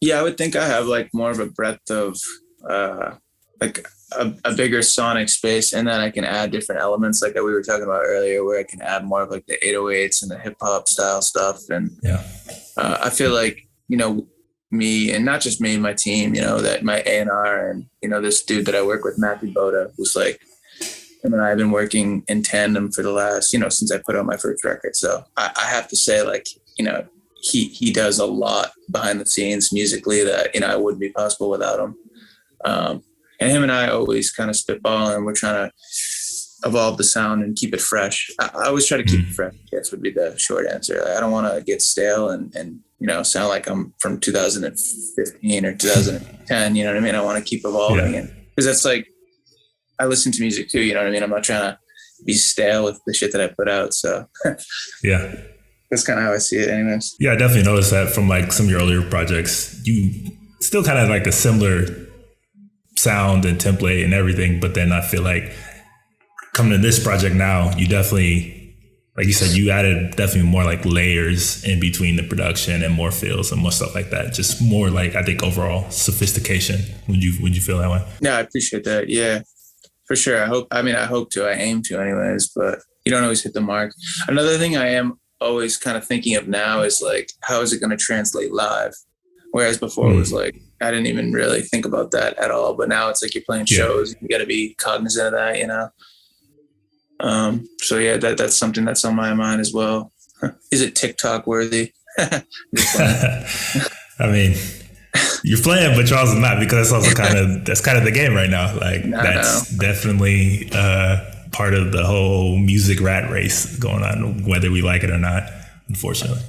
Yeah, I would think I have like more of a breadth of uh like a bigger sonic space, and then I can add different elements like that we were talking about earlier, where I can add more of like the 808s and the hip hop style stuff. And Yeah. I feel like, me, and not just me, my team, that my A&R and, this dude that I work with, Matthew Boda, who's like, him and I have been working in tandem for the last, since I put out my first record. So I have to say, like, he does a lot behind the scenes musically that, I wouldn't be possible without him. Um, and him and I always kind of spitball, and we're trying to evolve the sound and keep it fresh. I always try to keep it Mm. fresh, I guess would be the short answer. I don't want to get stale and sound like I'm from 2015 or 2010. You know what I mean? I want to keep Yeah. evolving, and because that's like, I listen to music too. You know what I mean? I'm not trying to be stale with the shit that I put out. So Yeah. that's kind of how I see it, anyways. Yeah, I definitely noticed that from like some of your earlier projects. You still kind of like a similar sound and template and everything, but then I feel like coming to this project now, you definitely, like you said, you added definitely more like layers in between the production and more fills and more stuff like that. Just more like, I think, overall sophistication. Would you feel that way? Yeah, I appreciate that. Yeah, for sure. I hope to. I aim to, anyways, but you don't always hit the mark. Another thing I am always kind of thinking of now is like, how is it going to translate live? Whereas before it was Mm. like, I didn't even really think about that at all. But now it's like you're playing Yeah. shows. You got to be cognizant of that. So yeah, that's something that's on my mind as well. Is it TikTok worthy? Just playing. I mean, you're playing, but you're also not, because that's kind of the game right now. Like No, no. that's definitely part of the whole music rat race going on, whether we like it or not. Unfortunately.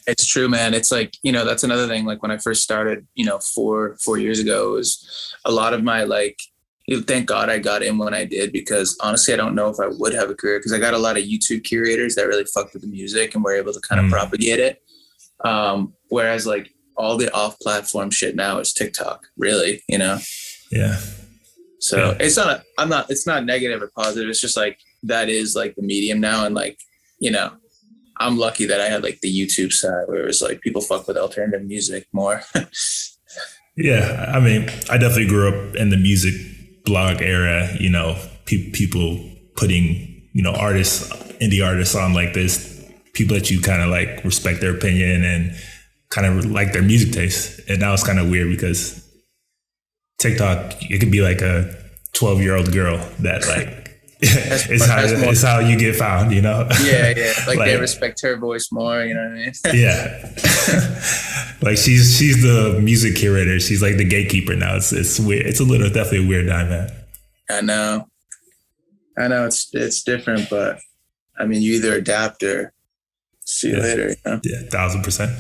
It's true, man. It's like, that's another thing. Like when I first started, 4 years ago, was a lot of my like, thank God I got in when I did, because honestly, I don't know if I would have a career, because I got a lot of YouTube curators that really fucked with the music and were able to kind of Mm. propagate it. Whereas like all the off platform shit now is TikTok, really. Yeah. So Yeah. it's not negative or positive. It's just like, that is like the medium now. And like, you know, I'm lucky that I had like the YouTube side where it was like people fuck with alternative music more. Yeah. I mean, I definitely grew up in the music blog era, people putting, artists, indie artists on like this, people that you kind of like respect their opinion and kind of like their music taste. And now it's kind of weird because TikTok, it could be like a 12-year-old girl that like, it's how you get found, Yeah, yeah. Like they like, respect her voice more, you know what I mean? yeah. Like she's the music curator. She's like the gatekeeper now. It's weird. It's a little definitely a weird dynamic. I know. I know it's different, but I mean you either adapt or see you Yeah. later, you know? Yeah. 1,000%.